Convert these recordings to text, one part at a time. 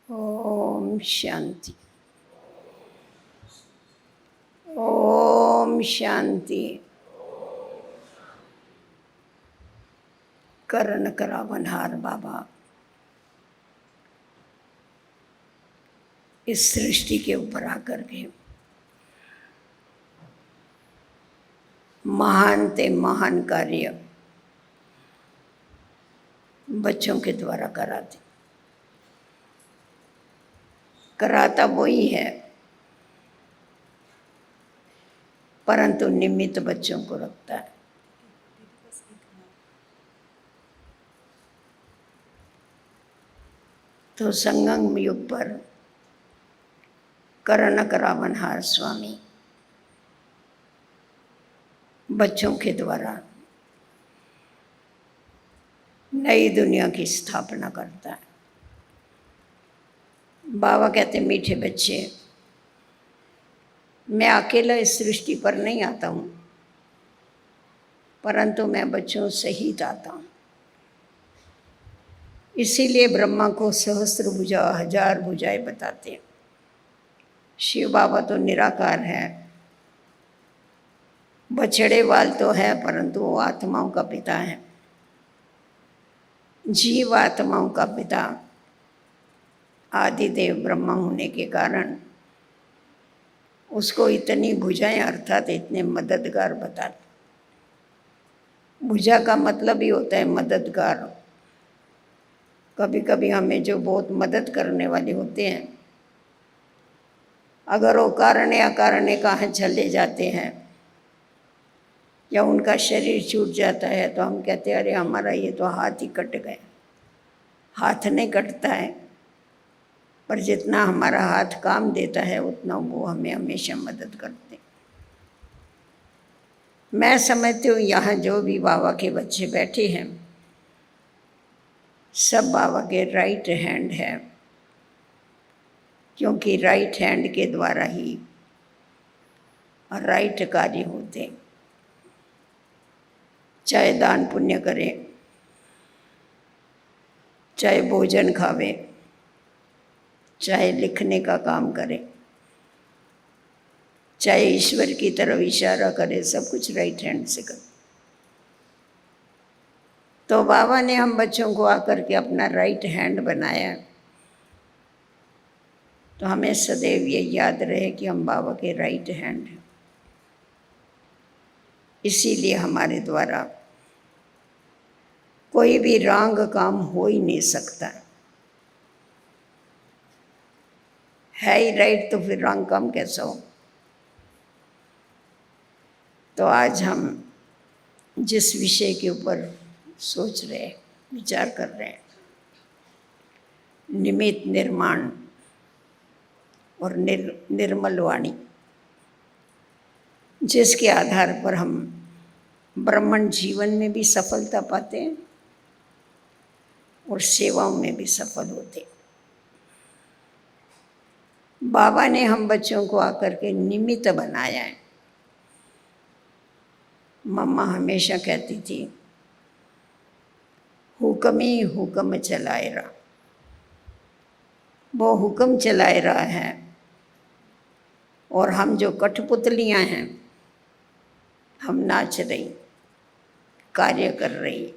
ओम शांति। ओम शांति। करण करावनहार बाबा इस सृष्टि के ऊपर आकर के महान ते महान कार्य बच्चों के द्वारा कराते। कराता वही है, परंतु निमित्त बच्चों को रखता है। तो संगम युग पर करण करावनहार स्वामी बच्चों के द्वारा नई दुनिया की स्थापना करता है। बाबा कहते मीठे बच्चे, मैं अकेला इस सृष्टि पर नहीं आता हूँ, परंतु मैं बच्चों सहित आता हूँ। इसीलिए ब्रह्मा को सहस्त्र भुजा हजार भुजाएं बताते हैं। शिव बाबा तो निराकार है, बछड़े वाल तो है, परंतु वो आत्माओं का पिता है। जीव आत्माओं का पिता आदिदेव ब्रह्मा होने के कारण उसको इतनी भुजाएं अर्थात इतने मददगार बताते। भुजा का मतलब ही होता है मददगार। कभी कभी हमें जो बहुत मदद करने वाले होते हैं, अगर वो कारण या कारण कहाँ चले जाते हैं या उनका शरीर छूट जाता है तो हम कहते हैं अरे हमारा ये तो हाथ ही कट गया। हाथ नहीं कटता है, पर जितना हमारा हाथ काम देता है उतना वो हमें हमेशा मदद करते। मैं समझती हूँ यहाँ जो भी बाबा के बच्चे बैठे हैं सब बाबा के राइट हैंड है, क्योंकि राइट हैंड के द्वारा ही राइट कार्य होते। चाहे दान पुण्य करें, चाहे भोजन खावे, चाहे लिखने का काम करे, चाहे ईश्वर की तरफ इशारा करे, सब कुछ राइट हैंड से करे। तो बाबा ने हम बच्चों को आकर के अपना राइट हैंड बनाया, तो हमें सदैव ये याद रहे कि हम बाबा के राइट हैंड हैं। इसीलिए हमारे द्वारा कोई भी रॉन्ग काम हो ही नहीं सकता है। ही राइट तो फिर रॉन्ग काम कैसा हो। तो आज हम जिस विषय के ऊपर सोच रहे हैं, विचार कर रहे हैं, निमित्त निर्माण और निर्मल वाणी, जिसके आधार पर हम ब्राह्मण जीवन में भी सफलता पाते हैं और सेवाओं में भी सफल होते हैं। बाबा ने हम बच्चों को आकर के निमित्त बनाया है। मम्मा हमेशा कहती थी हुक्म ही हुक्म चलाए रहा। वो हुक्म चलाए रहा है और हम जो कठपुतलियाँ हैं हम नाच रही, कार्य कर रही।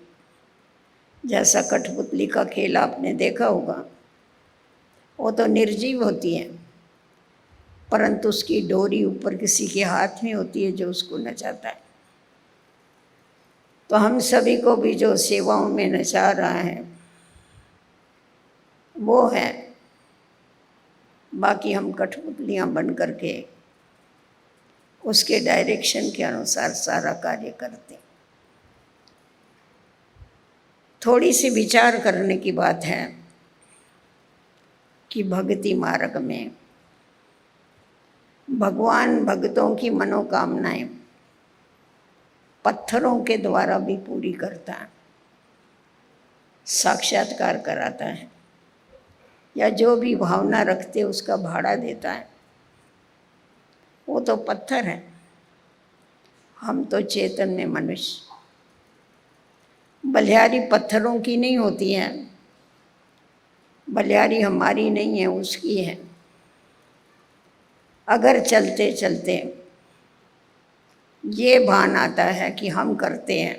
जैसा कठपुतली का खेल आपने देखा होगा, वो तो निर्जीव होती है, परंतु उसकी डोरी ऊपर किसी के हाथ में होती है जो उसको नचाता है। तो हम सभी को भी जो सेवाओं में नचा रहा है वो है। बाकी हम कठपुतलियाँ बन करके उसके डायरेक्शन के अनुसार सारा कार्य करते। थोड़ी सी विचार करने की बात है कि भक्ति मार्ग में भगवान भक्तों की मनोकामनाएं पत्थरों के द्वारा भी पूरी करता है, साक्षात्कार कराता है, या जो भी भावना रखते उसका भाड़ा देता है। वो तो पत्थर है, हम तो चैतन्य मनुष्य। बलिहारी पत्थरों की नहीं होती है, बलिहारी हमारी नहीं है, उसकी है। अगर चलते चलते ये भान आता है कि हम करते हैं,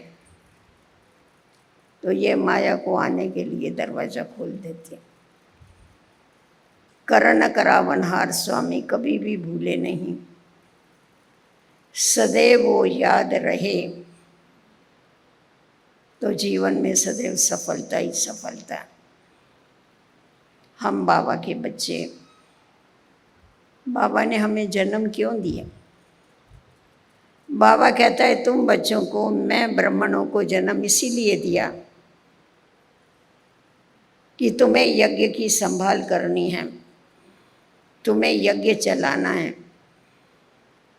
तो ये माया को आने के लिए दरवाज़ा खोल देती है। करण करावनहार स्वामी कभी भी भूले नहीं, सदैव वो याद रहे, तो जीवन में सदैव सफलता ही सफलता। हम बाबा के बच्चे, बाबा ने हमें जन्म क्यों दिया? बाबा कहता है तुम बच्चों को मैं ब्राह्मणों को जन्म इसीलिए दिया कि तुम्हें यज्ञ की संभाल करनी है, तुम्हें यज्ञ चलाना है,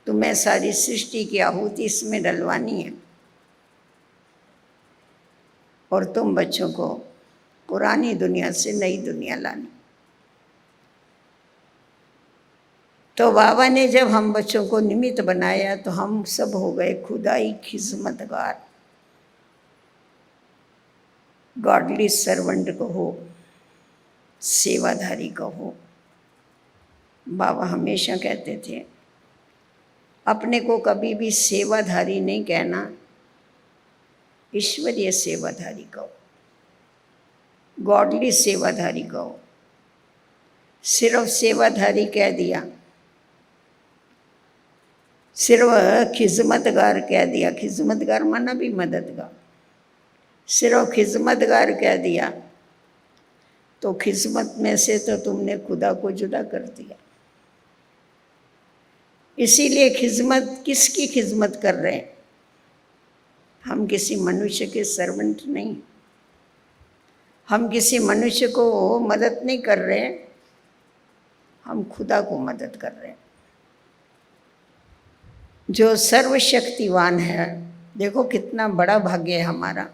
तुम्हें सारी सृष्टि की आहुति इसमें डलवानी है, और तुम बच्चों को पुरानी दुनिया से नई दुनिया लानी। तो बाबा ने जब हम बच्चों को निमित्त बनाया तो हम सब हो गए खुदाई खिदमतगार, गॉडली सर्वेंट कहो, सेवाधारी कहो। बाबा हमेशा कहते थे अपने को कभी भी सेवाधारी नहीं कहना, ईश्वरीय सेवाधारी कहो, गॉडली सेवाधारी कहो। सिर्फ सेवाधारी कह दिया, सिर्फ खिदमतगार कह दिया, खिदमतगार माना भी मददगार, सिर्फ खिदमतगार कह दिया तो खिदमत में से तो तुमने खुदा को जुदा कर दिया। इसीलिए खिदमत किसकी खिदमत कर रहे हैं? हम किसी मनुष्य के सर्वेंट नहीं, हम किसी मनुष्य को मदद नहीं कर रहे, हम खुदा को मदद कर रहे हैं जो सर्वशक्तिवान है। देखो कितना बड़ा भाग्य है हमारा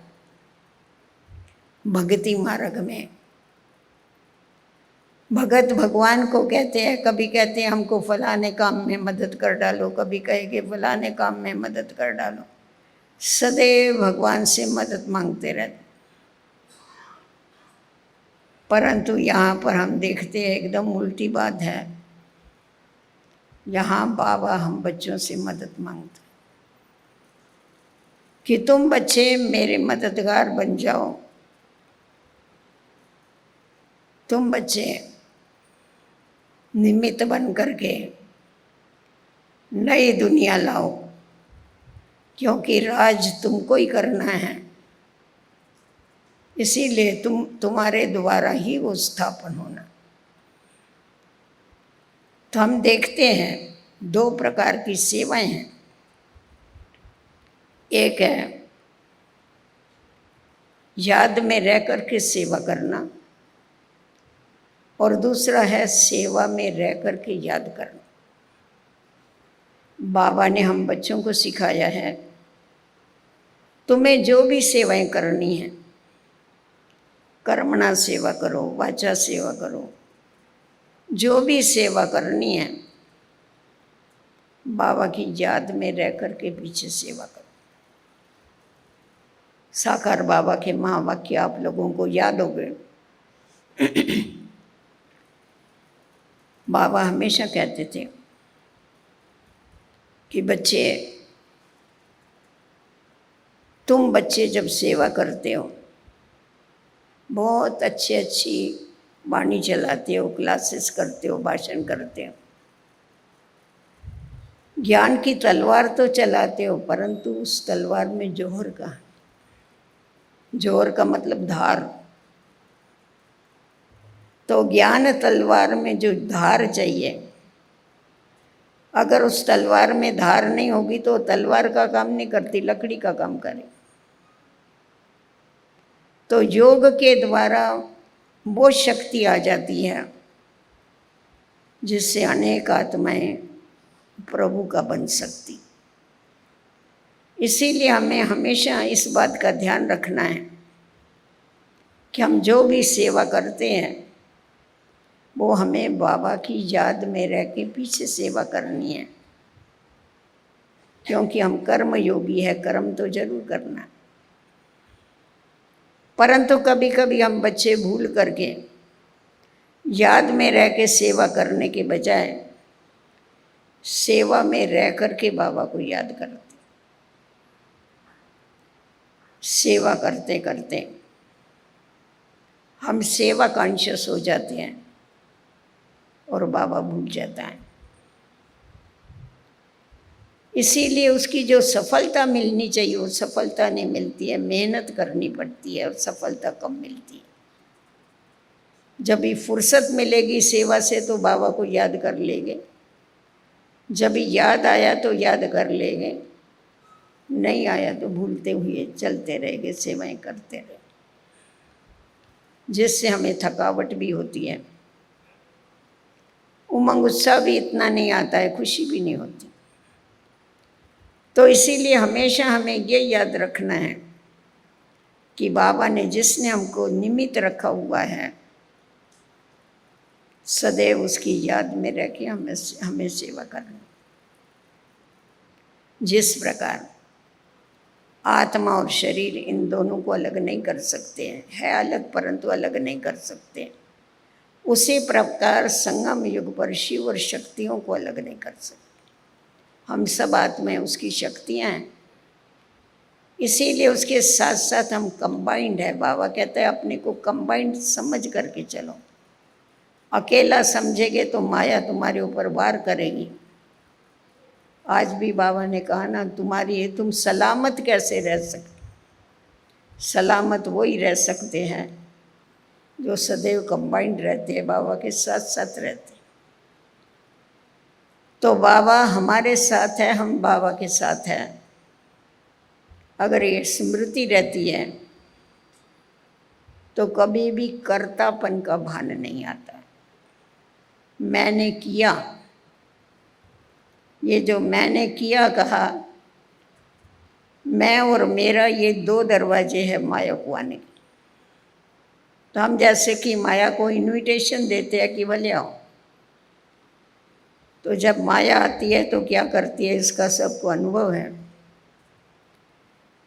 भक्ति मार्ग में। भगत भगवान को कहते हैं, कभी कहते हैं हमको फलाने काम में मदद कर डालो, कभी कहेंगे फलाने काम में मदद कर डालो। सदैव भगवान से मदद मांगते रहते, परंतु यहाँ पर हम देखते हैं एकदम उल्टी बात है। यहाँ बाबा हम बच्चों से मदद मांगते कि तुम बच्चे मेरे मददगार बन जाओ, तुम बच्चे निमित्त बन करके नई दुनिया लाओ, क्योंकि राज तुमको ही करना है, इसीलिए तुम्हारे द्वारा ही वो स्थापन होना। तो हम देखते हैं दो प्रकार की सेवाएं हैं। एक है याद में रह कर के सेवा करना, और दूसरा है सेवा में रह कर के याद करना। बाबा ने हम बच्चों को सिखाया है तुम्हें जो भी सेवाएं करनी है, कर्मणा सेवा करो, वाचा सेवा करो, जो भी सेवा करनी है बाबा की याद में रह कर के पीछे सेवा करो। साकार बाबा के महावाक्य आप लोगों को याद हो गए। बाबा हमेशा कहते थे कि बच्चे, तुम बच्चे जब सेवा करते हो, बहुत अच्छी वाणी चलाते हो, क्लासेस करते हो, भाषण करते हो, ज्ञान की तलवार तो चलाते हो, परंतु उस तलवार में जोहर का, जोहर का मतलब धार। तो ज्ञान तलवार में जो धार चाहिए, अगर उस तलवार में धार नहीं होगी तो तलवार का काम नहीं करती, लकड़ी का काम करे। तो योग के द्वारा वो शक्ति आ जाती है जिससे अनेक आत्माएं प्रभु का बन सकती। इसीलिए हमें हमेशा इस बात का ध्यान रखना है कि हम जो भी सेवा करते हैं वो हमें बाबा की याद में रह के पीछे सेवा करनी है, क्योंकि हम कर्म योगी है, कर्म तो जरूर करना है। परंतु कभी कभी हम बच्चे भूल करके याद में रह के सेवा करने के बजाय सेवा में रह कर के बाबा को याद करते। सेवा करते करते हम सेवा कॉन्शियस हो जाते हैं और बाबा भूल जाता है। इसीलिए उसकी जो सफलता मिलनी चाहिए वो सफलता नहीं मिलती है, मेहनत करनी पड़ती है और सफलता कम मिलती है। जब भी फुर्सत मिलेगी सेवा से तो बाबा को याद कर लेंगे, जब भी याद आया तो याद कर लेंगे, नहीं आया तो भूलते हुए चलते रहेंगे, सेवाएं करते रहे, जिससे हमें थकावट भी होती है, उमंग उत्साह भी इतना नहीं आता है, खुशी भी नहीं होती। तो इसीलिए हमेशा हमें ये याद रखना है कि बाबा ने जिसने हमको निमित्त रखा हुआ है, सदैव उसकी याद में रह के हमें सेवा करनी। जिस प्रकार आत्मा और शरीर इन दोनों को अलग नहीं कर सकते हैं, है अलग परंतु अलग नहीं कर सकते, उसी प्रकार संगम युग पर शिव और शक्तियों को अलग नहीं कर सकते। हम सब आत्माएं उसकी शक्तियां हैं, इसीलिए उसके साथ साथ हम कंबाइंड है। बाबा कहते हैं अपने को कंबाइंड समझ करके चलो। अकेला समझेंगे तो माया तुम्हारे ऊपर वार करेगी। आज भी बाबा ने कहा ना, तुम सलामत कैसे रह सकते? सलामत वही रह सकते हैं जो सदैव कंबाइंड रहते हैं, बाबा के साथ साथ रहते हैं। तो बाबा हमारे साथ है, हम बाबा के साथ हैं। अगर ये स्मृति रहती है तो कभी भी कर्तापन का भान नहीं आता। मैंने किया, ये जो मैंने किया कहा, मैं और मेरा, ये दो दरवाजे हैं माया को आने के। तो हम जैसे कि माया को इनविटेशन देते हैं कि भले आओ, तो जब माया आती है तो क्या करती है, इसका सबको अनुभव है।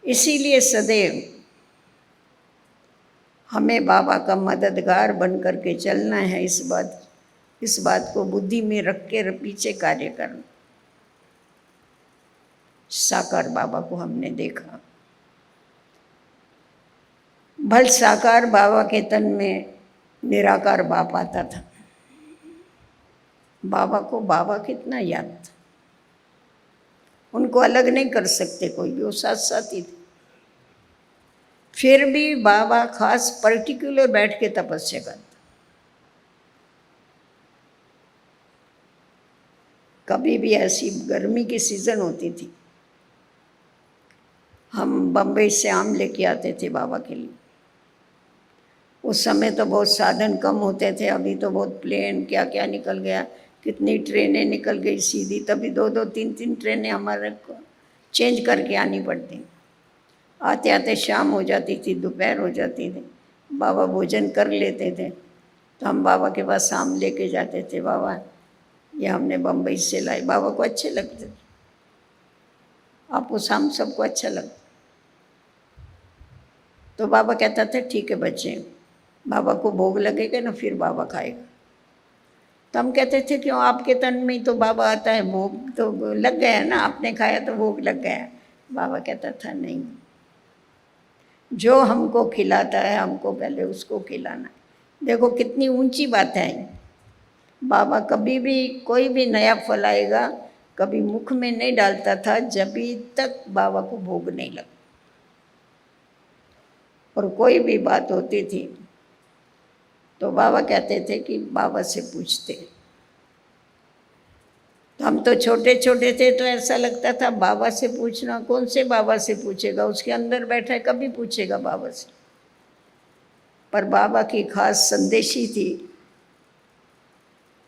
इसीलिए सदैव हमें बाबा का मददगार बन करके चलना है। इस बात को बुद्धि में रख के पीछे कार्य करना। साकार बाबा को हमने देखा, भल साकार बाबा के तन में निराकार बाप आता था। बाबा को बाबा कितना याद था, उनको अलग नहीं कर सकते कोई भी, वो साथ साथ ही थे। फिर भी बाबा खास पर्टिकुलर बैठ के तपस्या करता। कभी भी ऐसी गर्मी की सीजन होती थी, हम बम्बई से आम लेके आते थे बाबा के लिए। उस समय तो बहुत साधन कम होते थे, अभी तो बहुत प्लेन क्या क्या निकल गया, कितनी ट्रेनें निकल गई सीधी। तभी 2-2 3-3 ट्रेनें हमारे को चेंज करके आनी पड़ती। आते आते शाम हो जाती थी, दोपहर हो जाती थी। बाबा भोजन कर लेते थे तो हम बाबा के पास आम लेके जाते थे। बाबा ये हमने बम्बई से लाए। बाबा को अच्छे लगते थे, आपको आम सबको अच्छा लगता। तो बाबा कहता था ठीक है बच्चे, बाबा को भोग लगेगा ना फिर बाबा खाएगा। तो हम कहते थे क्यों, आपके तन में तो बाबा आता है, भोग तो लग गया ना, आपने खाया तो भोग लग गया। बाबा कहता था नहीं, जो हमको खिलाता है हमको पहले उसको खिलाना है। देखो कितनी ऊंची बात है। बाबा कभी भी कोई भी नया फल आएगा कभी मुख में नहीं डालता था जब तक बाबा को भोग नहीं लगा। और कोई भी बात होती थी तो बाबा कहते थे कि बाबा से पूछते। तो हम तो छोटे छोटे थे तो ऐसा लगता था बाबा से पूछना, कौन से बाबा से पूछेगा, उसके अंदर बैठा है कभी पूछेगा बाबा से। पर बाबा की खास संदेशी थी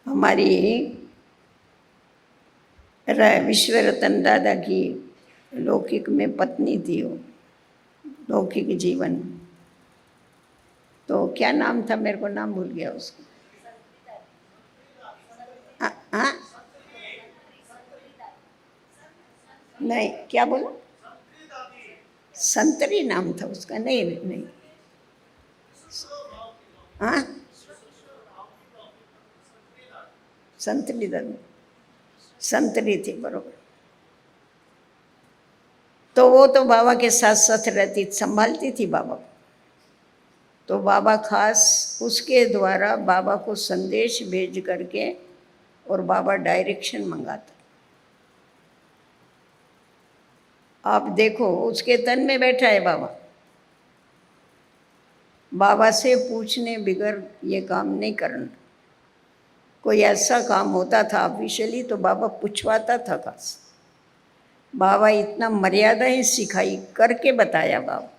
हमारी विश्व रतन दादा की लौकिक में पत्नी थी वो, लौकिक जीवन। तो क्या नाम था, मेरे को नाम भूल गया उसका। हाँ नहीं, क्या बोला, संतरी नाम था उसका। नहीं नहीं, हाँ संतरी थी, बरोबर। तो वो तो बाबा के साथ साथ रहती, संभालती थी बाबा को। तो बाबा खास उसके द्वारा बाबा को संदेश भेज करके और बाबा डायरेक्शन मंगाता। आप देखो, उसके तन में बैठा है बाबा। बाबा से पूछने बिगर ये काम नहीं करना। कोई ऐसा काम होता था ऑफिशियली तो बाबा पूछवाता था खास। बाबा इतना मर्यादाएं सिखाई, करके बताया बाबा।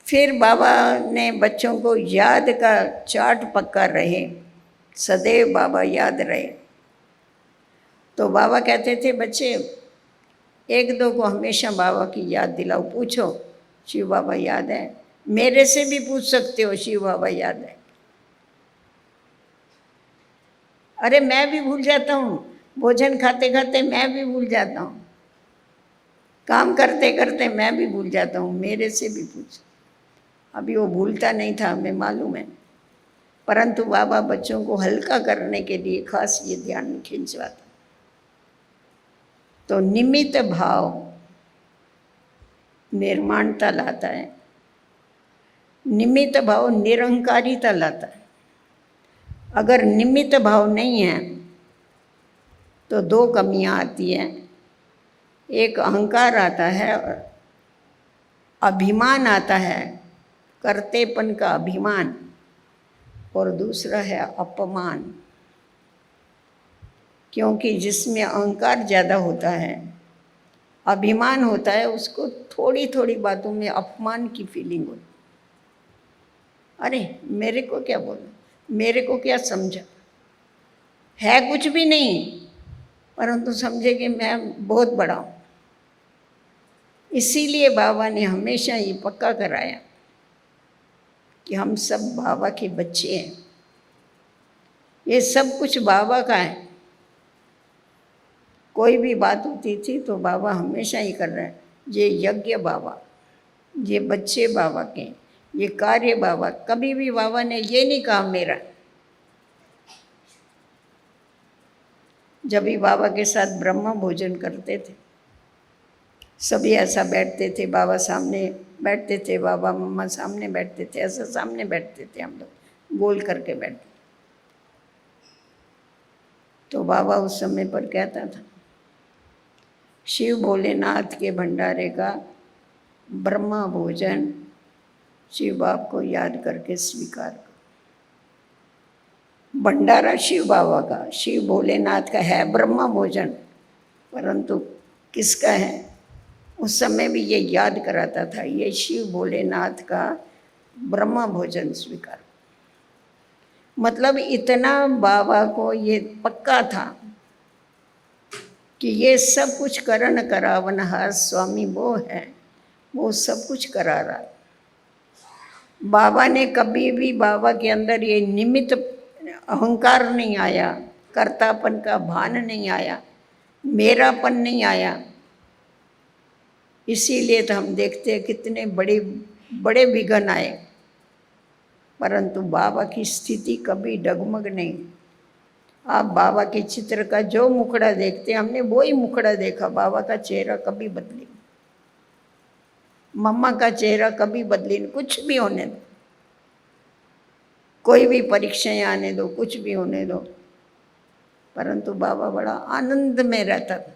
फिर बाबा ने बच्चों को याद का चार्ट पक्का रहे, सदैव बाबा याद रहे। तो बाबा कहते थे, बच्चे एक दो को हमेशा बाबा की याद दिलाओ, पूछो शिव बाबा याद है। मेरे से भी पूछ सकते हो, शिव बाबा याद है। अरे मैं भी भूल जाता हूँ, भोजन खाते खाते मैं भी भूल जाता हूँ, काम करते करते मैं भी भूल जाता हूँ, मेरे से भी पूछ। अभी वो भूलता नहीं था, हमें मालूम है, परंतु बाबा बच्चों को हल्का करने के लिए खास ये ध्यान खिंचवाता। तो निमित्त भाव निर्माणता लाता है, निमित्त भाव निरंकारिता लाता है। अगर निमित्त भाव नहीं है तो दो कमियां आती हैं। एक अहंकार आता है, अभिमान आता है, कर्तेपन का अभिमान, और दूसरा है अपमान। क्योंकि जिसमें अहंकार ज़्यादा होता है, अभिमान होता है, उसको थोड़ी थोड़ी बातों में अपमान की फीलिंग होती। अरे मेरे को क्या बोला, मेरे को क्या समझा, है कुछ भी नहीं, परंतु समझे कि मैं बहुत बड़ा हूँ। इसीलिए बाबा ने हमेशा ये पक्का कराया कि हम सब बाबा के बच्चे हैं, ये सब कुछ बाबा का है। कोई भी बात होती थी तो बाबा हमेशा ही कर रहे हैं, ये यज्ञ बाबा, ये बच्चे बाबा के, ये कार्य बाबा। कभी भी बाबा ने ये नहीं कहा मेरा। जब भी बाबा के साथ ब्रह्म भोजन करते थे, सभी ऐसा बैठते थे, बाबा सामने बैठते थे, बाबा मम्मा सामने बैठते थे, ऐसा सामने बैठते थे, हम लोग गोल करके बैठते। तो बाबा उस समय पर कहता था, शिव भोलेनाथ के भंडारे का ब्रह्मा भोजन शिव बाबा को याद करके स्वीकार करो। भंडारा शिव बाबा का, शिव भोलेनाथ का है ब्रह्मा भोजन, परंतु किसका है? उस समय भी ये याद कराता था, ये शिव भोलेनाथ का ब्रह्मा भोजन स्वीकार। मतलब इतना बाबा को ये पक्का था कि ये सब कुछ करण करावनहार स्वामी वो है, वो सब कुछ करा रहा है। बाबा ने कभी भी, बाबा के अंदर ये निमित्त अहंकार नहीं आया, कर्तापन का भान नहीं आया, मेरापन नहीं आया। इसीलिए तो हम देखते हैं कितने बड़े बड़े विघ्न आए, परंतु बाबा की स्थिति कभी डगमग नहीं। आप बाबा के चित्र का जो मुखड़ा देखते हैं, हमने वो ही मुखड़ा देखा। बाबा का चेहरा कभी बदली, मम्मा का चेहरा कभी बदली नहीं। कुछ भी होने दो, कोई भी परीक्षाएं आने दो, कुछ भी होने दो, परंतु बाबा बड़ा आनंद में रहता था।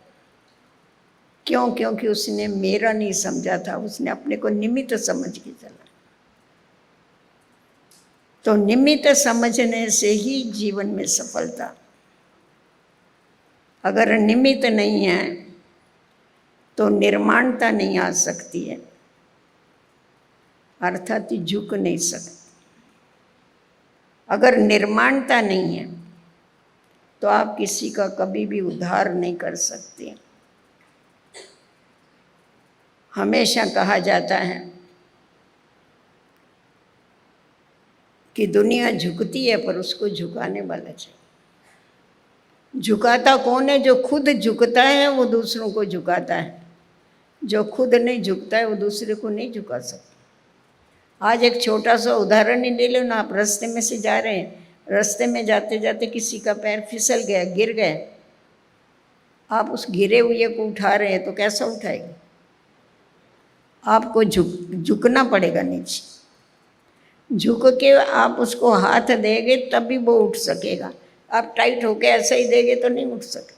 क्यों? क्योंकि उसने मेरा नहीं समझा था, उसने अपने को निमित्त समझ के चला। तो निमित्त समझने से ही जीवन में सफलता। अगर निमित्त नहीं है तो निर्माणता नहीं आ सकती है, अर्थात झुक नहीं सकती। अगर निर्माणता नहीं है तो आप किसी का कभी भी उद्धार नहीं कर सकते। हमेशा कहा जाता है कि दुनिया झुकती है पर उसको झुकाने वाला चाहिए। झुकाता कौन है? जो खुद झुकता है वो दूसरों को झुकाता है, जो खुद नहीं झुकता है वो दूसरे को नहीं झुका सकता। आज एक छोटा सा उदाहरण ही ले लो ना, आप रास्ते में से जा रहे हैं, रास्ते में जाते जाते किसी का पैर फिसल गया, गिर गए, आप उस गिरे हुए को उठा रहे हैं तो कैसा उठाएंगे? आपको झुकना पड़ेगा नीचे, झुक के आप उसको हाथ देंगे तभी वो उठ सकेगा। आप टाइट होके ऐसे ही देंगे तो नहीं उठ सके।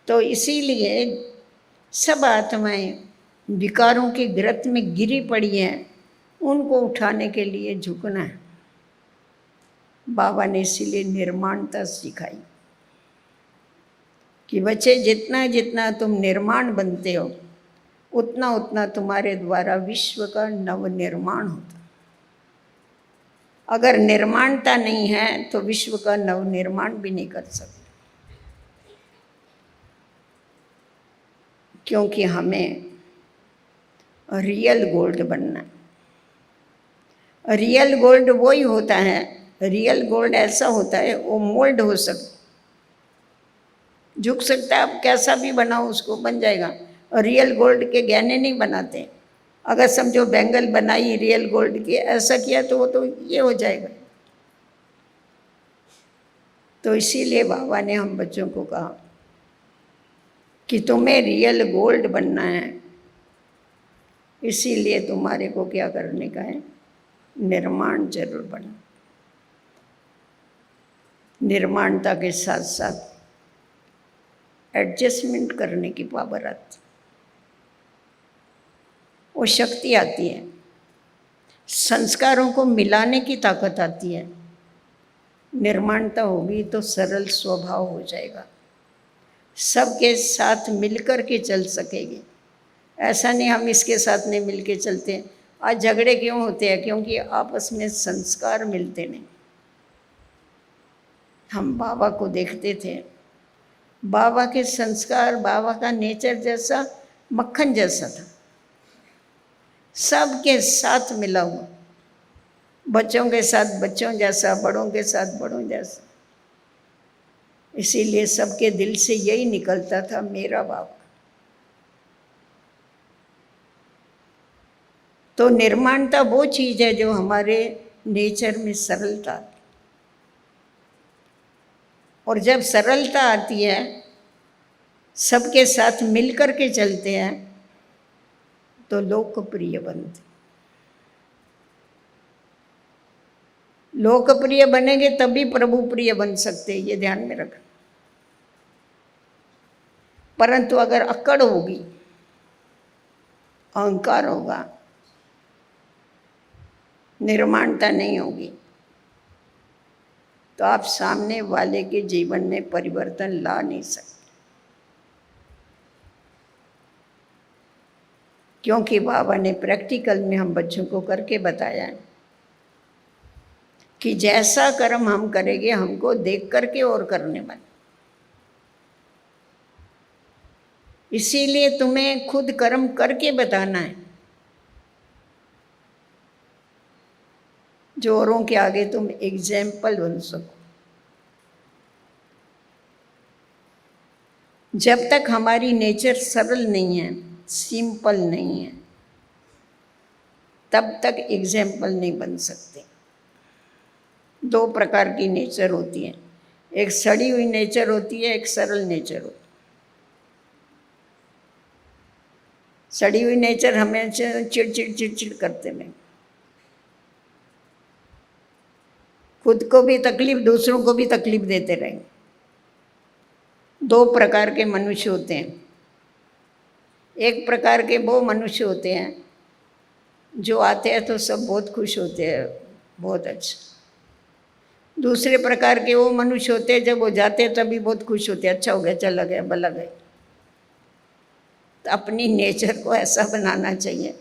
तो इसीलिए सब आत्माएं विकारों के गर्त में गिरी पड़ी हैं, उनको उठाने के लिए झुकना है। बाबा ने इसीलिए निर्माणता सिखाई कि बच्चे जितना जितना तुम निर्माण बनते हो उतना उतना तुम्हारे द्वारा विश्व का नवनिर्माण होता। अगर निर्माणता नहीं है तो विश्व का नवनिर्माण भी नहीं कर सकते, क्योंकि हमें रियल गोल्ड बनना है। रियल गोल्ड वही होता है, रियल गोल्ड ऐसा होता है वो मोल्ड हो सकता, झुक सकता है, आप कैसा भी बनाओ उसको बन जाएगा। और रियल गोल्ड के गहने नहीं बनाते। अगर समझो बैंगल बनाई रियल गोल्ड की, ऐसा किया तो वो तो ये हो जाएगा। तो इसीलिए बाबा ने हम बच्चों को कहा कि तुम्हें रियल गोल्ड बनना है, इसीलिए तुम्हारे को क्या करने का है, निर्माण जरूर बनना। निर्माणता के साथ साथ एडजस्टमेंट करने की पावर आती, वो शक्ति आती है, संस्कारों को मिलाने की ताकत आती है। निर्माणता होगी तो सरल स्वभाव हो जाएगा, सबके साथ मिलकर के चल सकेंगे। ऐसा नहीं हम इसके साथ नहीं मिल के चलते। आज झगड़े क्यों होते हैं? क्योंकि आपस में संस्कार मिलते नहीं। हम बाबा को देखते थे, बाबा के संस्कार, बाबा का नेचर जैसा मक्खन जैसा था, सबके साथ मिला हुआ, बच्चों के साथ बच्चों जैसा, बड़ों के साथ बड़ों जैसा। इसीलिए सबके दिल से यही निकलता था, मेरा बाबा। तो निर्माणता वो चीज़ है जो हमारे नेचर में सरलता, और जब सरलता आती है, सबके साथ मिलकर के चलते हैं तो लोकप्रिय बनते। लोकप्रिय बनेंगे तभी प्रभु प्रिय बन सकते, ये ध्यान में रखना। परंतु अगर अकड़ होगी, अहंकार होगा, निर्माणता नहीं होगी, तो आप सामने वाले के जीवन में परिवर्तन ला नहीं सकते। क्योंकि बाबा ने प्रैक्टिकल में हम बच्चों को करके बताया है कि जैसा कर्म हम करेंगे हमको देख करके और करने वाले। इसीलिए तुम्हें खुद कर्म करके बताना है, जो औरों के आगे तुम एग्जाम्पल बन सको। जब तक हमारी नेचर सरल नहीं है, सिंपल नहीं है, तब तक एग्जाम्पल नहीं बन सकते। दो प्रकार की नेचर होती है, एक सड़ी हुई नेचर होती है, एक सरल नेचर होती है। सड़ी हुई नेचर हमेशा चिड़चिड़ चिड़चिड़ करते रहें, खुद को भी तकलीफ, दूसरों को भी तकलीफ देते रहेंगे। दो प्रकार के मनुष्य होते हैं। एक प्रकार के वो मनुष्य होते हैं जो आते हैं तो सब बहुत खुश होते हैं, बहुत अच्छा। दूसरे प्रकार के वो मनुष्य होते हैं जब वो जाते हैं तभी बहुत खुश होते हैं, अच्छा हो गया, चला गया, भला गया। तो अपनी नेचर को ऐसा बनाना चाहिए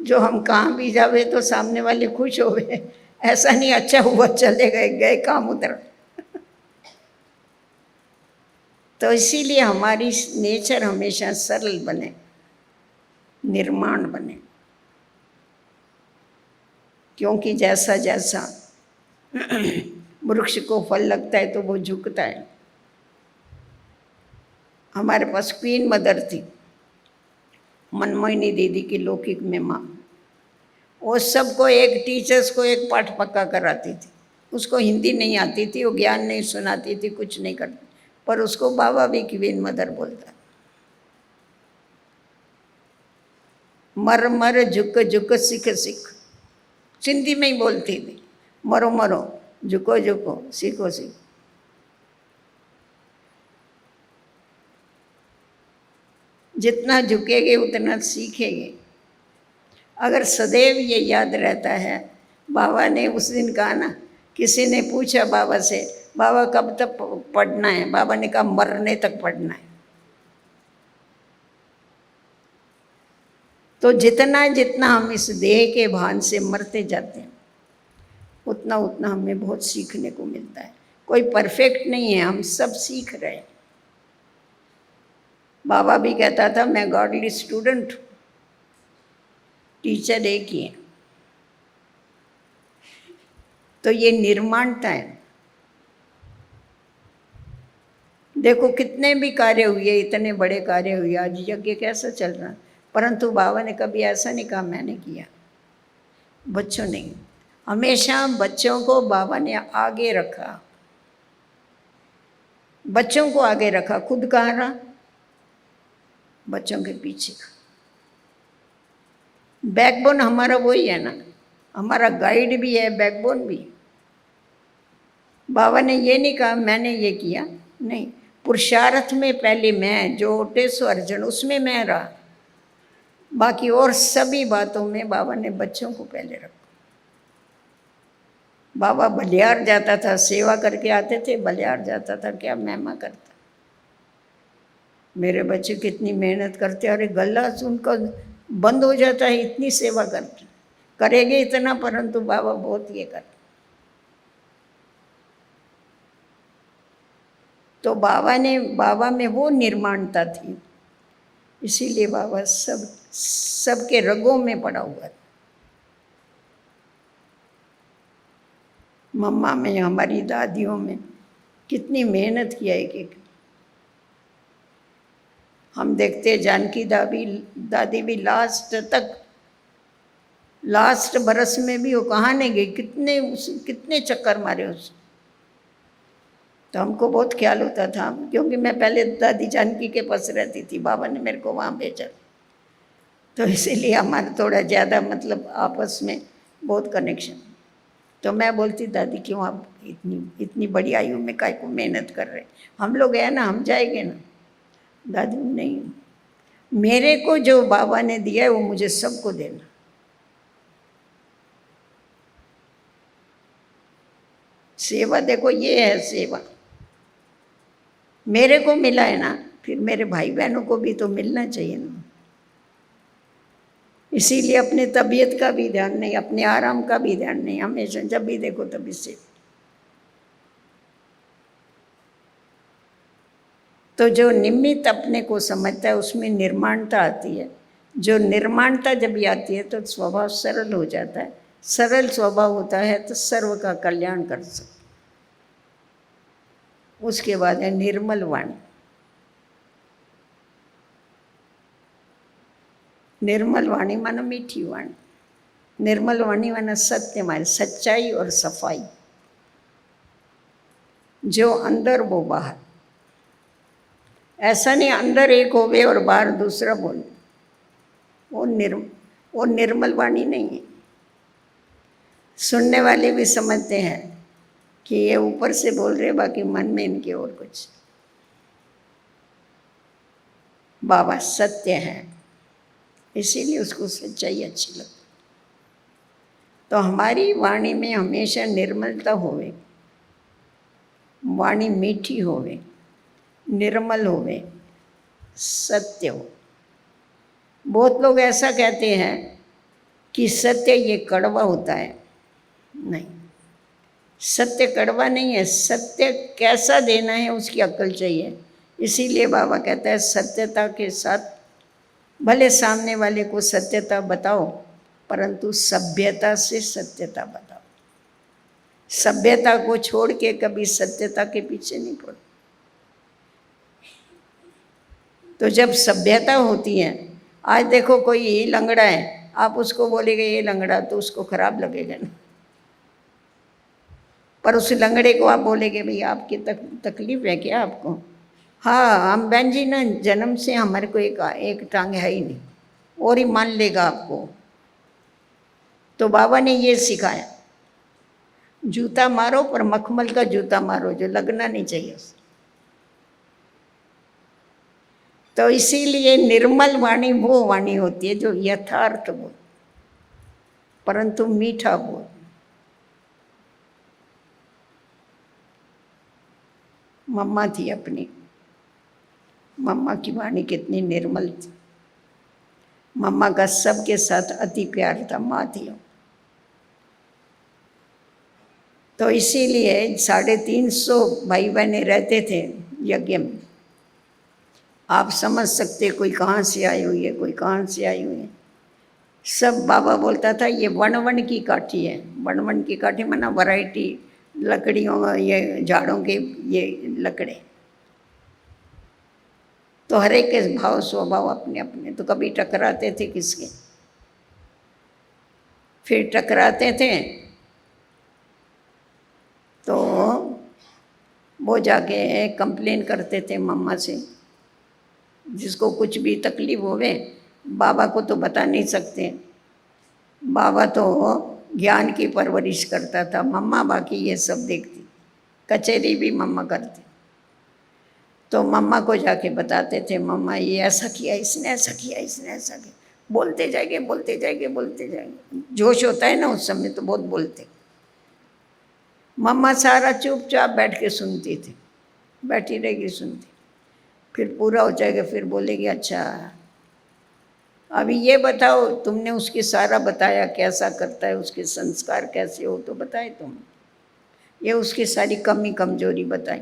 जो हम कहाँ भी जावे तो सामने वाले खुश हो गए, ऐसा नहीं अच्छा हुआ चले गए, गए काम उधर। तो इसीलिए हमारी नेचर हमेशा सरल बने, निर्माण बने। क्योंकि जैसा जैसा वृक्ष को फल लगता है तो वो झुकता है। हमारे पास क्वीन मदर थी, मनमोहिनी दीदी की लौकिक में माँ, वो सबको एक टीचर्स को एक पाठ पक्का कराती थी। उसको हिंदी नहीं आती थी, वो ज्ञान नहीं सुनाती थी, कुछ नहीं करती, पर उसको बाबा भी क्वीन मदर बोलता। मर मर झुक झुक सिख सिख, सिंधी में ही बोलती थी, मरो मरो झुको झुको सीखो सीखो। जितना झुकेंगे उतना सीखेंगे। अगर सदैव ये याद रहता है, बाबा ने उस दिन कहा ना, किसी ने पूछा बाबा से, बाबा कब तक पढ़ना है? बाबा ने कहा मरने तक पढ़ना है। तो जितना जितना हम इस देह के भान से मरते जाते हैं, उतना उतना हमें बहुत सीखने को मिलता है। कोई परफेक्ट नहीं है, हम सब सीख रहे हैं। बाबा भी कहता था मैं गॉडली स्टूडेंट हूँ, टीचर एक ही है। तो ये निर्माणता है। देखो कितने भी कार्य हुए, इतने बड़े कार्य हुए, आज यज्ञ कैसा चल रहा, परंतु बाबा ने कभी ऐसा नहीं कहा मैंने किया। बच्चों ने हमेशा बच्चों को बाबा ने आगे रखा, बच्चों को आगे रखा, खुद कहाँ रहा? बच्चों के पीछे। बैकबोन हमारा वही है ना, हमारा गाइड भी है, बैकबोन भी। बाबा ने ये नहीं कहा मैंने ये किया, नहीं, पुरुषार्थ में पहले मैं, जो ओटे सो अर्जुन, उसमें मैं रहा। बाकी और सभी बातों में बाबा ने बच्चों को पहले रखा। बाबा बलियार जाता था, सेवा करके आते थे, बलियार जाता था, क्या महिमा करता, मेरे बच्चे कितनी मेहनत करते, अरे गला उनका बंद हो जाता है, इतनी सेवा करते, करेंगे इतना, परंतु बाबा बहुत ये करते। तो बाबा में वो निर्माणता थी, इसीलिए बाबा सबके रगों में पड़ा हुआ था। मम्मा में, हमारी दादियों में कितनी मेहनत किया एक। हम देखते जानकी दादी भी लास्ट बरस में भी वो कहाँ नहीं गई, कितने चक्कर मारे उसने। तो हमको बहुत ख्याल होता था, क्योंकि मैं पहले दादी जानकी के पास रहती थी, बाबा ने मेरे को वहाँ भेजा, तो इसीलिए हमारा थोड़ा ज़्यादा मतलब आपस में बहुत कनेक्शन। तो मैं बोलती दादी क्यों आप इतनी बड़ी आयु में काय को मेहनत कर रहे, हम लोग है ना, हम जाएंगे ना। दादी नहीं, मेरे को जो बाबा ने दिया है वो मुझे सबको देना। सेवा देखो ये है सेवा, मेरे को मिला है ना, फिर मेरे भाई बहनों को भी तो मिलना चाहिए ना। इसीलिए अपने तबीयत का भी ध्यान नहीं, अपने आराम का भी ध्यान नहीं, हमेशा जब भी देखो तभी से। तो जो निमित्त अपने को समझता है उसमें निर्माणता आती है। जो निर्माणता जब भी आती है तो स्वभाव सरल हो जाता है। सरल स्वभाव होता है तो सर्व का कल्याण कर सकते। उसके बाद है निर्मल वाणी। निर्मल वाणी मानो मीठी वाणी, निर्मल वाणी मानो सत्य माने, सच्चाई और सफाई, जो अंदर वो बाहर। ऐसा नहीं अंदर एक होवे और बाहर दूसरा बोले, वो निर्मल वाणी नहीं है। सुनने वाले भी समझते हैं कि ये ऊपर से बोल रहे, बाकी मन में इनके और कुछ। बाबा सत्य है, इसीलिए उसको सच्चाई अच्छी लगती। तो हमारी वाणी में हमेशा निर्मलता होवे, वाणी मीठी होवे, निर्मल होवे, सत्य हो। बहुत लोग ऐसा कहते हैं कि सत्य ये कड़वा होता है, नहीं, सत्य कड़वा नहीं है। सत्य कैसा देना है उसकी अक्ल चाहिए। इसीलिए बाबा कहता है सत्यता के साथ, भले सामने वाले को सत्यता बताओ, परंतु सभ्यता से सत्यता बताओ। सभ्यता को छोड़ के कभी सत्यता के पीछे नहीं पड़ो। तो जब सभ्यता होती है, आज देखो कोई लंगड़ा है, आप उसको बोलेंगे ये लंगड़ा, तो उसको खराब लगेगा ना। पर उस लंगड़े को आप बोलेंगे भाई आपकी तकलीफ है क्या आपको? हाँ, हम बहन जी ना जन्म से हमारे को एक टांग है ही नहीं, और ही मान लेगा आपको। तो बाबा ने ये सिखाया, जूता मारो पर मखमल का जूता मारो, जो लगना नहीं चाहिए उसे। तो इसीलिए निर्मल वाणी वो वाणी होती है जो यथार्थ बोल, परंतु मीठा बोल। मम्मा थी अपनी, मम्मा की वाणी कितनी निर्मल थी। मम्मा का सबके साथ अति प्यार था, माँ थी। तो इसीलिए 350 भाई बहने रहते थे यज्ञ में। आप समझ सकते कोई कहाँ से आई हुई है, कोई कहाँ से आई हुई है। सब बाबा बोलता था ये वन वन की काठी है। वन वन की काठी माना वैरायटी लकड़ियों, ये झाड़ों के ये लकड़े। तो हर एक के भाव स्वभाव अपने अपने। तो कभी टकराते थे किसके, फिर टकराते थे तो वो जाके कंप्लेन करते थे मम्मा से। जिसको कुछ भी तकलीफ होवे, बाबा को तो बता नहीं सकते, बाबा तो ज्ञान की परवरिश करता था, मम्मा बाकी ये सब देखती, कचहरी भी मम्मा करती। तो मम्मा को जाके बताते थे, मम्मा ये ऐसा किया, इसने ऐसा किया, इसने ऐसा किया। बोलते जाएंगे बोलते जाएंगे बोलते जाएंगे। जोश होता है ना उस समय तो बहुत बोलते। मम्मा सारा चुपचाप बैठ के सुनती थी, बैठी रहेगी सुनती। फिर पूरा हो जाएगा, फिर बोलेगी अच्छा अभी ये बताओ, तुमने उसके सारा बताया कैसा करता है, उसके संस्कार कैसे हो तो बताए तुम। ये उसकी सारी कमी कमजोरी बताई।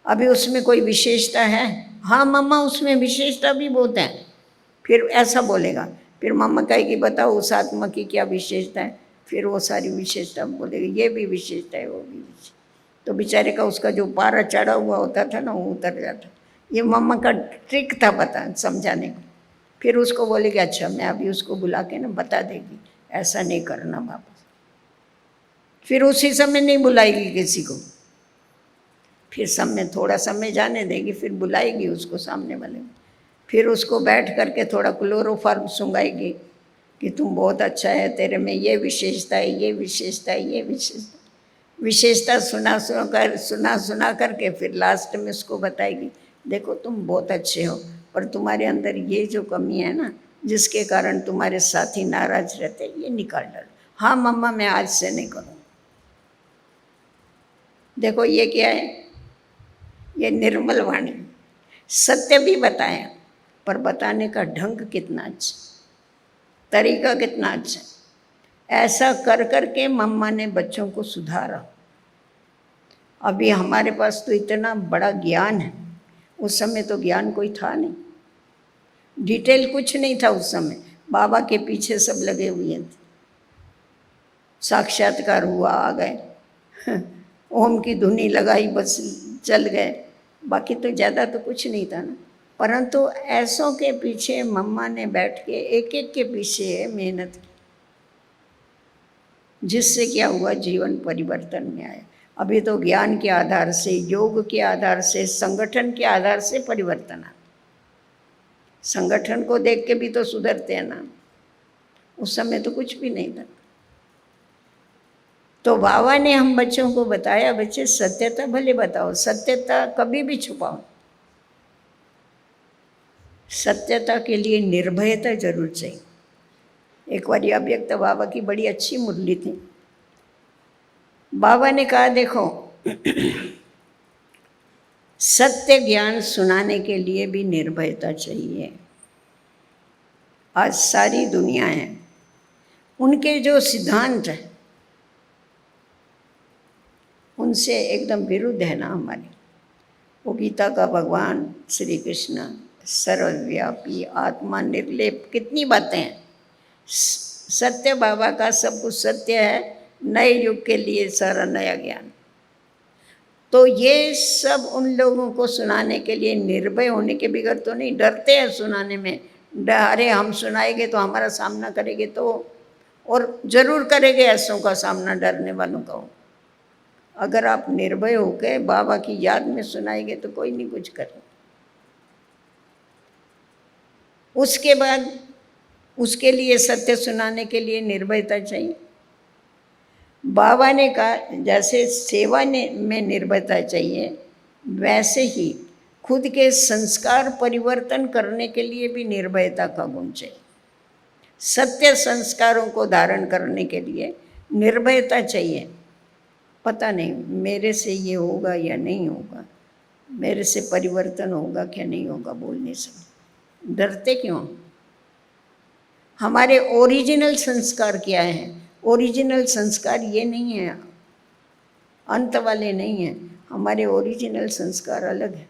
अभी उसमें कोई विशेषता है? हाँ मम्मा उसमें विशेषता भी बहुत है। फिर ऐसा बोलेगा, फिर मम्मा कहेगी बताओ उस आत्मा की क्या विशेषता है, फिर वो सारी विशेषता बोलेगी, ये भी विशेषता है वो भी विशेषता। तो बेचारे का उसका जो पारा चढ़ा हुआ होता था ना वो उतर जाता। ये मम्मा का ट्रिक था बता समझाने को। फिर उसको बोलेगी अच्छा मैं अभी उसको बुला के ना बता देगी, ऐसा नहीं करना वापस। फिर उसी समय नहीं बुलाएगी किसी को, फिर समय थोड़ा समय जाने देगी, फिर बुलाएगी उसको सामने वाले में। फिर उसको बैठ करके थोड़ा क्लोरोफार्म सुंगाएगी कि तुम बहुत अच्छा है, तेरे में ये विशेषता है, ये विशेषता है, ये विशेषता सुना करके फिर लास्ट में उसको बताएगी देखो तुम बहुत अच्छे हो, पर तुम्हारे अंदर ये जो कमी है ना जिसके कारण तुम्हारे साथी नाराज रहते, ये निकाल डालो। हाँ मम्मा मैं आज से नहीं करूँ। देखो ये क्या है, ये निर्मल वाणी। सत्य भी बताया, पर बताने का ढंग कितना अच्छा, तरीका कितना अच्छा। ऐसा कर कर के मम्मा ने बच्चों को सुधारा। अभी हमारे पास तो इतना बड़ा ज्ञान है, उस समय तो ज्ञान कोई था नहीं, डिटेल कुछ नहीं था उस समय। बाबा के पीछे सब लगे हुए थे, साक्षात्कार हुआ आ गए, ओम की धुनी लगाई बस चल गए, बाकी तो ज़्यादा तो कुछ नहीं था ना। परंतु ऐसों के पीछे मम्मा ने बैठ के एक एक के पीछे मेहनत की, जिससे क्या हुआ, जीवन परिवर्तन में आया। अभी तो ज्ञान के आधार से, योग के आधार से, संगठन के आधार से परिवर्तन आ। संगठन को देख के भी तो सुधरते हैं ना, उस समय तो कुछ भी नहीं था। तो बाबा ने हम बच्चों को बताया, बच्चे सत्यता भले बताओ, सत्यता कभी भी छुपाओ, सत्यता के लिए निर्भयता जरूर चाहिए। एक बार अव्यक्त बाबा की बड़ी अच्छी मुरली थी। बाबा ने कहा देखो सत्य ज्ञान सुनाने के लिए भी निर्भयता चाहिए। आज सारी दुनिया है, उनके जो सिद्धांत है उनसे एकदम विरुद्ध है ना हमारी। वो गीता का भगवान श्री कृष्ण सर्वव्यापी आत्मा निर्लेप, कितनी बातें हैं। सत्य बाबा का सब कुछ सत्य है, नए युग के लिए सारा नया ज्ञान। तो ये सब उन लोगों को सुनाने के लिए निर्भय होने के बगैर तो नहीं, डरते हैं सुनाने में, अरे हम सुनाएंगे तो हमारा सामना करेंगे तो, और जरूर करेंगे ऐसों का सामना, डरने वालों का हो। अगर आप निर्भय होकर बाबा की याद में सुनाएंगे तो कोई नहीं कुछ करे। उसके बाद उसके लिए सत्य सुनाने के लिए निर्भयता चाहिए। बाबा ने कहा जैसे सेवा में निर्भयता चाहिए, वैसे ही खुद के संस्कार परिवर्तन करने के लिए भी निर्भयता का गुण चाहिए। सत्य संस्कारों को धारण करने के लिए निर्भयता चाहिए। पता नहीं मेरे से ये होगा या नहीं होगा, मेरे से परिवर्तन होगा क्या नहीं होगा, बोल नहीं सकते। डरते क्यों? हमारे ओरिजिनल संस्कार क्या हैं? ओरिजिनल संस्कार ये नहीं है, अंत वाले नहीं हैं। हमारे ओरिजिनल संस्कार अलग है।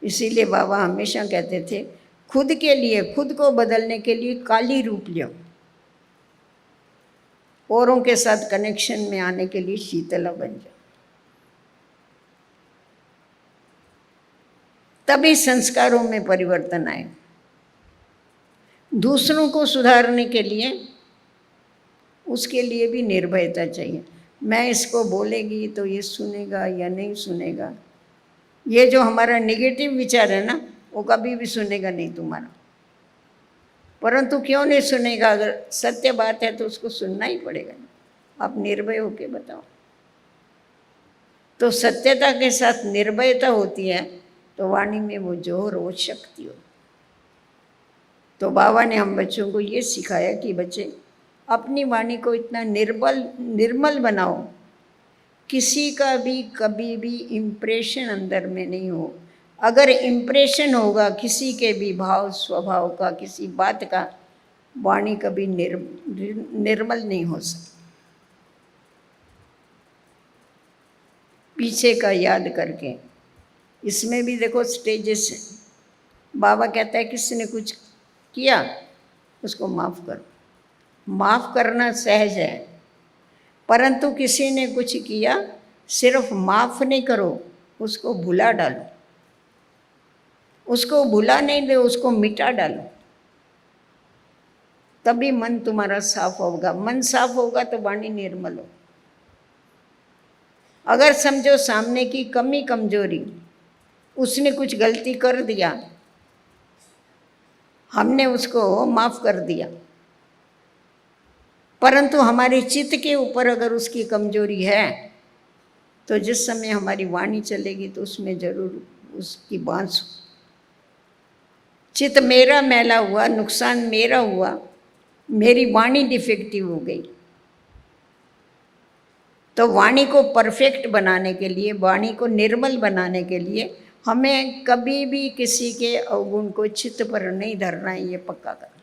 इसीलिए बाबा हमेशा कहते थे खुद के लिए, खुद को बदलने के लिए काली रूप लो, औरों के साथ कनेक्शन में आने के लिए शीतला बन जाओ, तभी संस्कारों में परिवर्तन आए। दूसरों को सुधारने के लिए उसके लिए भी निर्भयता चाहिए। मैं इसको बोलेगी तो ये सुनेगा या नहीं सुनेगा। ये जो हमारा नेगेटिव विचार है ना, वो कभी भी सुनेगा नहीं तुम्हारा। परंतु क्यों नहीं सुनेगा? अगर सत्य बात है तो उसको सुनना ही पड़ेगा। आप निर्भय होके बताओ। तो सत्यता के साथ निर्भयता होती है तो वाणी में वो जोर, वो शक्ति हो। तो बाबा ने हम बच्चों को ये सिखाया कि बच्चे अपनी वाणी को इतना निर्मल बनाओ, किसी का भी कभी भी इम्प्रेशन अंदर में नहीं हो। अगर इम्प्रेशन होगा किसी के भी भाव स्वभाव का, किसी बात का, वाणी कभी निर्मल नहीं हो सकती। पीछे का याद करके, इसमें भी देखो स्टेजेस हैं। बाबा कहता है किसी ने कुछ किया उसको माफ़ करो। माफ़ करना सहज है, परंतु किसी ने कुछ किया, सिर्फ माफ़ नहीं करो, उसको भुला डालो। उसको भुला नहीं दो, उसको मिटा डालो, तभी मन तुम्हारा साफ होगा। मन साफ होगा तो वाणी निर्मल हो। अगर समझो सामने की कमी कमजोरी, उसने कुछ गलती कर दिया, हमने उसको माफ़ कर दिया, परंतु हमारे चित्त के ऊपर अगर उसकी कमजोरी है तो जिस समय हमारी वाणी चलेगी तो उसमें जरूर उसकी बांस हो। चित्त मेरा मैला हुआ, नुकसान मेरा हुआ, मेरी वाणी डिफेक्टिव हो गई, तो वाणी को परफेक्ट बनाने के लिए, वाणी को निर्मल बनाने के लिए हमें कभी भी किसी के अवगुण को चित्त पर नहीं धरना है, ये पक्का करना।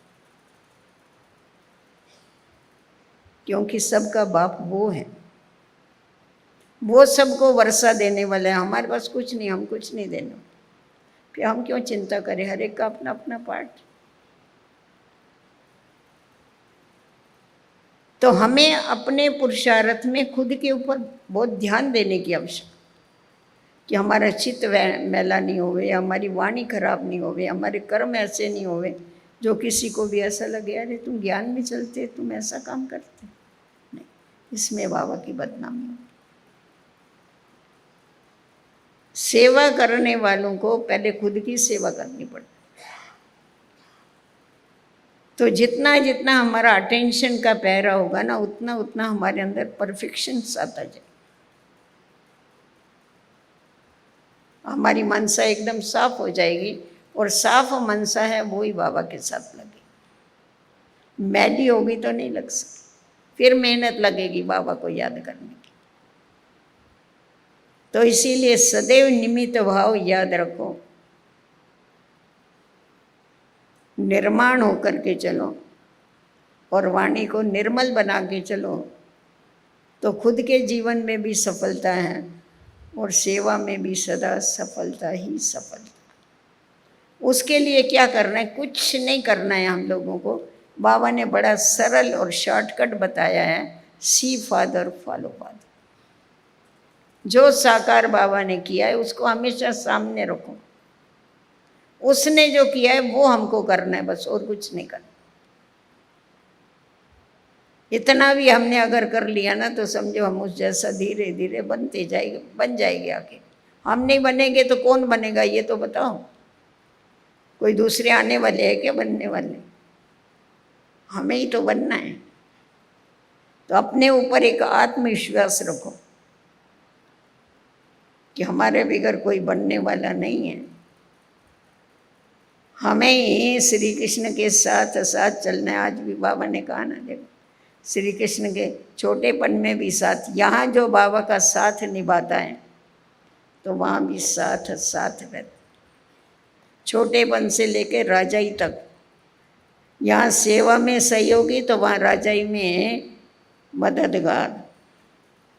क्योंकि सबका बाप वो है, वो सबको वर्षा देने वाला है। हमारे पास कुछ नहीं, हम कुछ नहीं देना, फिर हम क्यों चिंता करें? हर एक का अपना अपना पार्ट। तो हमें अपने पुरुषार्थ में खुद के ऊपर बहुत ध्यान देने की आवश्यकता, कि हमारा चित्त मैला नहीं होवे, हमारी वाणी खराब नहीं होवे, हमारे कर्म ऐसे नहीं होवे जो किसी को भी ऐसा लगे अरे तुम ज्ञान में चलते, तुम ऐसा काम करते। नहीं, इसमें बाबा की बदनामी हो। सेवा करने वालों को पहले खुद की सेवा करनी पड़ती। तो जितना जितना हमारा अटेंशन का पहरा होगा ना, उतना उतना हमारे अंदर परफेक्शन आता जाए। हमारी मनसा एकदम साफ हो जाएगी, और साफ मनसा है वो ही बाबा के साथ लगेगी। मैली होगी तो नहीं लग सकती, फिर मेहनत लगेगी बाबा को याद करने की। तो इसीलिए सदैव निमित्त भाव याद रखो, निर्माण होकर के चलो और वाणी को निर्मल बना के चलो, तो खुद के जीवन में भी सफलता है और सेवा में भी सदा सफलता ही सफलता। उसके लिए क्या करना है? कुछ नहीं करना है हम लोगों को। बाबा ने बड़ा सरल और शॉर्टकट बताया है, सी फादर फॉलो फादर। जो साकार बाबा ने किया है उसको हमेशा सामने रखो, उसने जो किया है वो हमको करना है, बस और कुछ नहीं करना। इतना भी हमने अगर कर लिया ना तो समझो हम उस जैसा धीरे धीरे बनते जाएंगे, बन जाएंगे आके। हम नहीं बनेंगे तो कौन बनेगा ये तो बताओ? कोई दूसरे आने वाले हैं क्या बनने वाले? हमें ही तो बनना है। तो अपने ऊपर एक आत्मविश्वास रखो कि हमारे बगैर कोई बनने वाला नहीं है। हमें ही श्री कृष्ण के साथ साथ चलना है। आज भी बाबा ने कहा ना, देखो श्री कृष्ण के छोटेपन में भी साथ, यहाँ जो बाबा का साथ निभाता है तो वहाँ भी साथ साथ रहता। छोटेपन से लेकर राजाई तक, यहाँ सेवा में सहयोगी तो वहाँ राजाई में मददगार।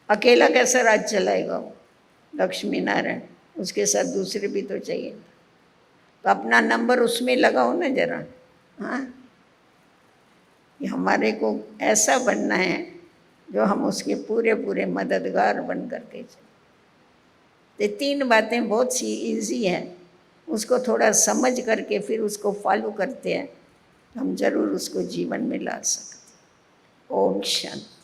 अकेला कैसा राज चलाएगा वो? लक्ष्मी नारायण, उसके साथ दूसरे भी तो चाहिए। तो अपना नंबर उसमें लगाओ ना जरा। हाँ, हमारे को ऐसा बनना है जो हम उसके पूरे पूरे मददगार बन करके चले। ये 3 बातें बहुत सी इजी हैं, उसको थोड़ा समझ करके फिर उसको फॉलो करते हैं, हम जरूर उसको जीवन में ला सकते। ओम शांति।